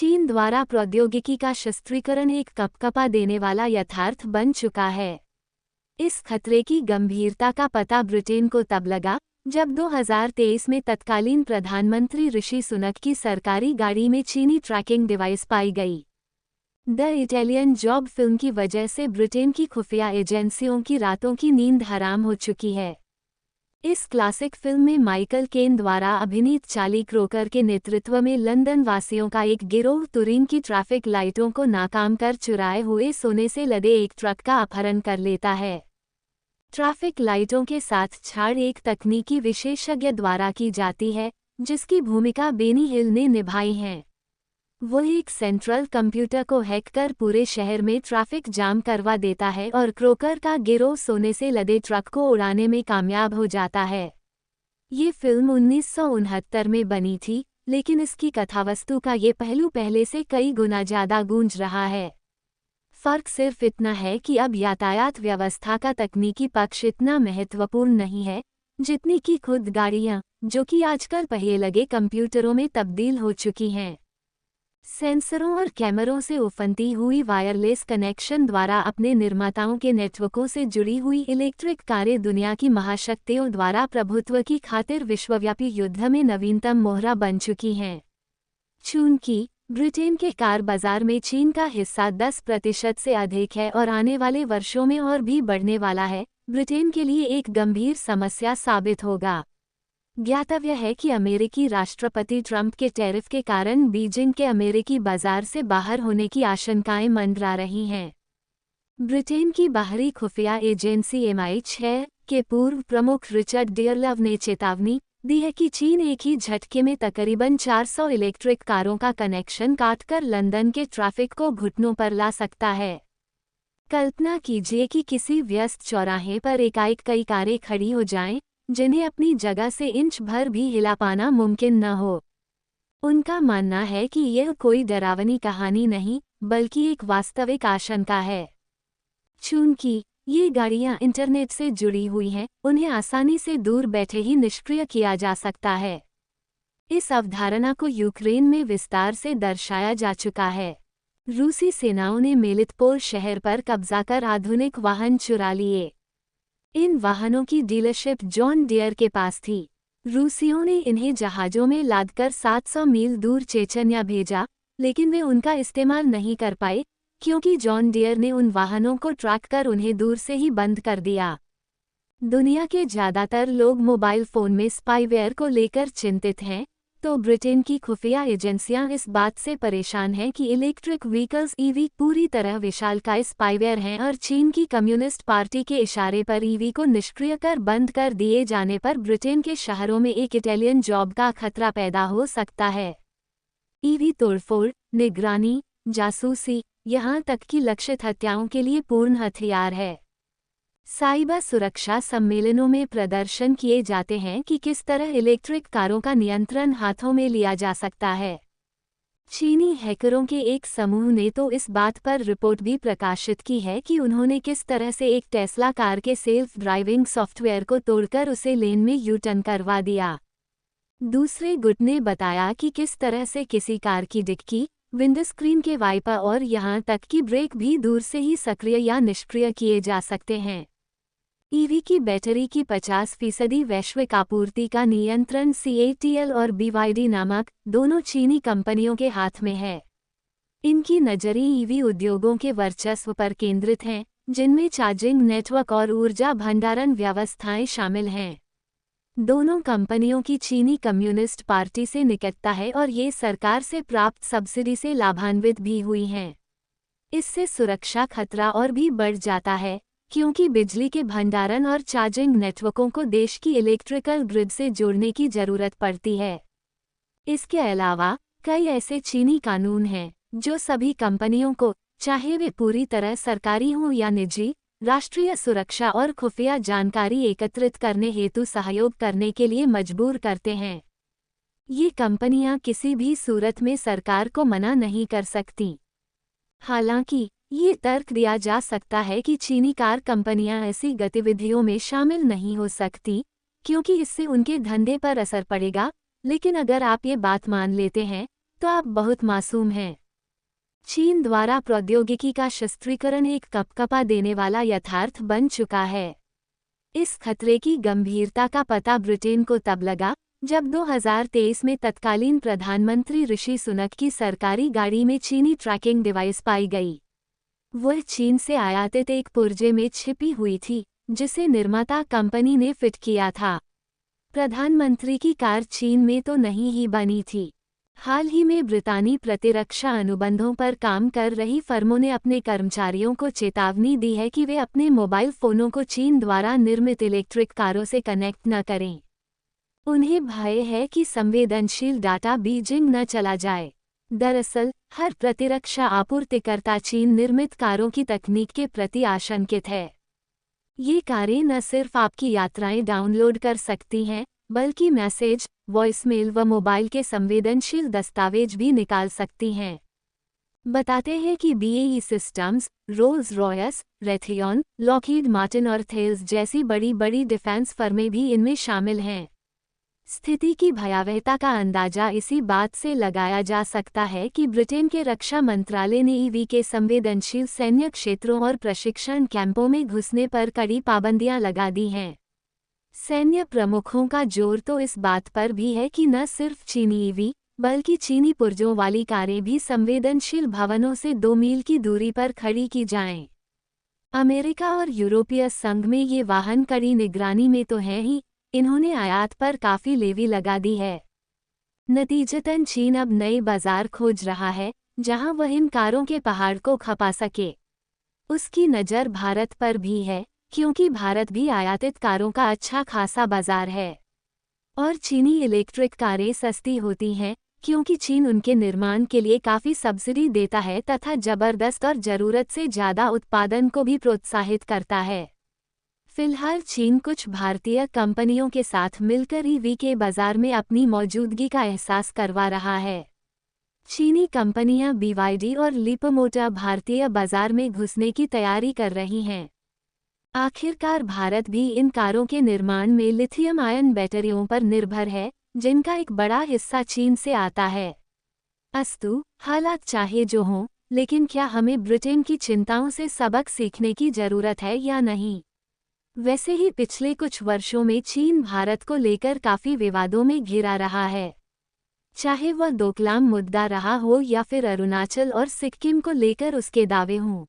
चीन द्वारा प्रौद्योगिकी का शस्त्रीकरण एक कपकपा देने वाला यथार्थ बन चुका है। इस खतरे की गंभीरता का पता ब्रिटेन को तब लगा जब 2023 में तत्कालीन प्रधानमंत्री ऋषि सुनक की सरकारी गाड़ी में चीनी ट्रैकिंग डिवाइस पाई गई। द इटालियन जॉब फिल्म की वजह से ब्रिटेन की खुफिया एजेंसियों की रातों की नींद हराम हो चुकी है। इस क्लासिक फिल्म में माइकल केन द्वारा अभिनीत चार्ली क्रोकर के नेतृत्व में लंदन वासियों का एक गिरोह तुरीन की ट्रैफिक लाइटों को नाकाम कर चुराए हुए सोने से लदे एक ट्रक का अपहरण कर लेता है। ट्रैफिक लाइटों के साथ छाड़ एक तकनीकी विशेषज्ञ द्वारा की जाती है जिसकी भूमिका बेनी हिल ने निभाई है। वो एक सेंट्रल कंप्यूटर को हैक कर पूरे शहर में ट्रैफिक जाम करवा देता है और क्रोकर का गिरोह सोने से लदे ट्रक को उड़ाने में कामयाब हो जाता है। ये फिल्म 1969 में बनी थी, लेकिन इसकी कथावस्तु का ये पहलू पहले से कई गुना ज़्यादा गूंज रहा है। फ़र्क सिर्फ इतना है कि अब यातायात व्यवस्था का तकनीकी पक्ष इतना महत्वपूर्ण नहीं है जितनी कि खुद गाड़ियाँ, जो कि आजकल पहिए लगे कंप्यूटरों में तब्दील हो चुकी हैं। सेंसरों और कैमरों से उफनती हुई वायरलेस कनेक्शन द्वारा अपने निर्माताओं के नेटवर्कों से जुड़ी हुई इलेक्ट्रिक कारें दुनिया की महाशक्तियों द्वारा प्रभुत्व की खातिर विश्वव्यापी युद्ध में नवीनतम मोहरा बन चुकी हैं। चूंकि ब्रिटेन के कार बाजार में चीन का हिस्सा 10% से अधिक है और आने वाले वर्षों में और भी बढ़ने वाला है, ब्रिटेन के लिए एक गंभीर समस्या साबित होगा। ज्ञातव्य है कि अमेरिकी राष्ट्रपति ट्रंप के टैरिफ के कारण बीजिंग के अमेरिकी बाजार से बाहर होने की आशंकाएं मंडरा रही हैं। ब्रिटेन की बाहरी खुफिया एजेंसी MI6 के पूर्व प्रमुख रिचर्ड डियरलव ने चेतावनी दी है कि चीन एक ही झटके में तकरीबन 400 इलेक्ट्रिक कारों का कनेक्शन काटकर लंदन के ट्रैफिक को घुटनों पर ला सकता है। कल्पना कीजिए कि किसी व्यस्त चौराहे पर एकाएक कई कारें खड़ी हो जाएं, जिन्हें अपनी जगह से इंच भर भी हिला पाना मुमकिन न हो। उनका मानना है कि यह कोई डरावनी कहानी नहीं, बल्कि एक वास्तविक आशंका है। चूंकि ये गाड़ियां इंटरनेट से जुड़ी हुई हैं, उन्हें आसानी से दूर बैठे ही निष्क्रिय किया जा सकता है। इस अवधारणा को यूक्रेन में विस्तार से दर्शाया जा चुका है। रूसी सेनाओं ने मेलितपोल शहर पर कब्जा कर आधुनिक वाहन चुरा लिए। इन वाहनों की डीलरशिप जॉन डियर के पास थी। रूसियों ने इन्हें जहाज़ों में लादकर 700 मील दूर चेचन्या भेजा, लेकिन वे उनका इस्तेमाल नहीं कर पाए क्योंकि जॉन डियर ने उन वाहनों को ट्रैक कर उन्हें दूर से ही बंद कर दिया। दुनिया के ज़्यादातर लोग मोबाइल फ़ोन में स्पाईवेयर को लेकर चिंतित हैं, तो ब्रिटेन की खुफिया एजेंसियां इस बात से परेशान हैं कि इलेक्ट्रिक व्हीकल्स EV पूरी तरह विशालकाय स्पाईवेयर हैं और चीन की कम्युनिस्ट पार्टी के इशारे पर EV को निष्क्रिय कर बंद कर दिए जाने पर ब्रिटेन के शहरों में एक इटालियन जॉब का खतरा पैदा हो सकता है। EV तोड़फोड़, निगरानी, जासूसी, यहाँ तक कि लक्षित हत्याओं के लिए पूर्ण हथियार है। साइबर सुरक्षा सम्मेलनों में प्रदर्शन किए जाते हैं कि किस तरह इलेक्ट्रिक कारों का नियंत्रण हाथों में लिया जा सकता है। चीनी हैकरों के एक समूह ने तो इस बात पर रिपोर्ट भी प्रकाशित की है कि उन्होंने किस तरह से एक टेस्ला कार के सेल्फ ड्राइविंग सॉफ्टवेयर को तोड़कर उसे लेन में यू-टर्न करवा दिया। दूसरे गुट ने बताया कि किस तरह से किसी कार की डिक्की, विंडस्क्रीन के वाइपर और यहाँ तक कि ब्रेक भी दूर से ही सक्रिय या निष्क्रिय किए जा सकते हैं। EV की बैटरी की 50% वैश्विक आपूर्ति का नियंत्रण CATL और BYD नामक दोनों चीनी कंपनियों के हाथ में है। इनकी नज़रें EV उद्योगों के वर्चस्व पर केंद्रित हैं, जिनमें चार्जिंग नेटवर्क और ऊर्जा भंडारण व्यवस्थाएं शामिल हैं। दोनों कंपनियों की चीनी कम्युनिस्ट पार्टी से निकटता है और ये सरकार से प्राप्त सब्सिडी से लाभान्वित भी हुई हैं। इससे सुरक्षा खतरा और भी बढ़ जाता है, क्योंकि बिजली के भंडारण और चार्जिंग नेटवर्कों को देश की इलेक्ट्रिकल ग्रिड से जोड़ने की जरूरत पड़ती है। इसके अलावा कई ऐसे चीनी कानून हैं जो सभी कंपनियों को, चाहे वे पूरी तरह सरकारी हों या निजी, राष्ट्रीय सुरक्षा और खुफिया जानकारी एकत्रित करने हेतु सहयोग करने के लिए मजबूर करते हैं। ये कंपनियां किसी भी सूरत में सरकार को मना नहीं कर सकती। हालांकि ये तर्क दिया जा सकता है कि चीनी कार कंपनियां ऐसी गतिविधियों में शामिल नहीं हो सकती क्योंकि इससे उनके धंधे पर असर पड़ेगा, लेकिन अगर आप ये बात मान लेते हैं तो आप बहुत मासूम हैं। चीन द्वारा प्रौद्योगिकी का शस्त्रीकरण एक कपकपा देने वाला यथार्थ बन चुका है। इस खतरे की गंभीरता का पता ब्रिटेन को तब लगा जब 2023 में तत्कालीन प्रधानमंत्री ऋषि सुनक की सरकारी गाड़ी में चीनी ट्रैकिंग डिवाइस पाई गई। वह चीन से आयातित एक पुर्जे में छिपी हुई थी, जिसे निर्माता कंपनी ने फिट किया था। प्रधानमंत्री की कार चीन में तो नहीं ही बनी थी। हाल ही में ब्रितानी प्रतिरक्षा अनुबंधों पर काम कर रही फर्मों ने अपने कर्मचारियों को चेतावनी दी है कि वे अपने मोबाइल फोनों को चीन द्वारा निर्मित इलेक्ट्रिक कारों से कनेक्ट न करें। उन्हें भय है कि संवेदनशील डाटा बीजिंग न चला जाए। दरअसल, हर प्रतिरक्षा आपूर्तिकर्ता चीन निर्मित कारों की तकनीक के प्रति आशंकित है। ये कारें न सिर्फ आपकी यात्राएं डाउनलोड कर सकती हैं, बल्कि मैसेज, वॉइसमेल व मोबाइल के संवेदनशील दस्तावेज भी निकाल सकती हैं। बताते हैं कि BAE systems, Rolls Royce, Raytheon, Lockheed Martin और थेल्स जैसी बड़ी डिफेंस फर्में भी इनमें शामिल हैं। स्थिति की भयावहता का अंदाजा इसी बात से लगाया जा सकता है कि ब्रिटेन के रक्षा मंत्रालय ने EV के संवेदनशील सैन्य क्षेत्रों और प्रशिक्षण कैंपों में घुसने पर कड़ी पाबंदियां लगा दी हैं। सैन्य प्रमुखों का जोर तो इस बात पर भी है कि न सिर्फ चीनी EV, बल्कि चीनी पुर्जों वाली कारें भी संवेदनशील भवनों से 2 मील की दूरी पर खड़ी की जाएं। अमेरिका और यूरोपीय संघ में ये वाहन कड़ी निगरानी में तो हैं ही, इन्होंने आयात पर काफी लेवी लगा दी है। नतीजतन चीन अब नए बाजार खोज रहा है, जहां वह इन कारों के पहाड़ को खपा सके। उसकी नज़र भारत पर भी है, क्योंकि भारत भी आयातित कारों का अच्छा खासा बाजार है। और चीनी इलेक्ट्रिक कारें सस्ती होती हैं, क्योंकि चीन उनके निर्माण के लिए काफ़ी सब्सिडी देता है तथा जबरदस्त और ज़रूरत से ज़्यादा उत्पादन को भी प्रोत्साहित करता है। फिलहाल चीन कुछ भारतीय कंपनियों के साथ मिलकर EV के बाजार में अपनी मौजूदगी का एहसास करवा रहा है। चीनी कंपनियां BYD और लिपोमोटर भारतीय बाजार में घुसने की तैयारी कर रही हैं। आखिरकार भारत भी इन कारों के निर्माण में लिथियम आयन बैटरियों पर निर्भर है, जिनका एक बड़ा हिस्सा चीन से आता है। अस्तु, हालात चाहे जो हों, लेकिन क्या हमें ब्रिटेन की चिंताओं से सबक सीखने की जरूरत है या नहीं? वैसे ही पिछले कुछ वर्षों में चीन भारत को लेकर काफी विवादों में घिरा रहा है। चाहे वह डोकलाम मुद्दा रहा हो या फिर अरुणाचल और सिक्किम को लेकर उसके दावे हों।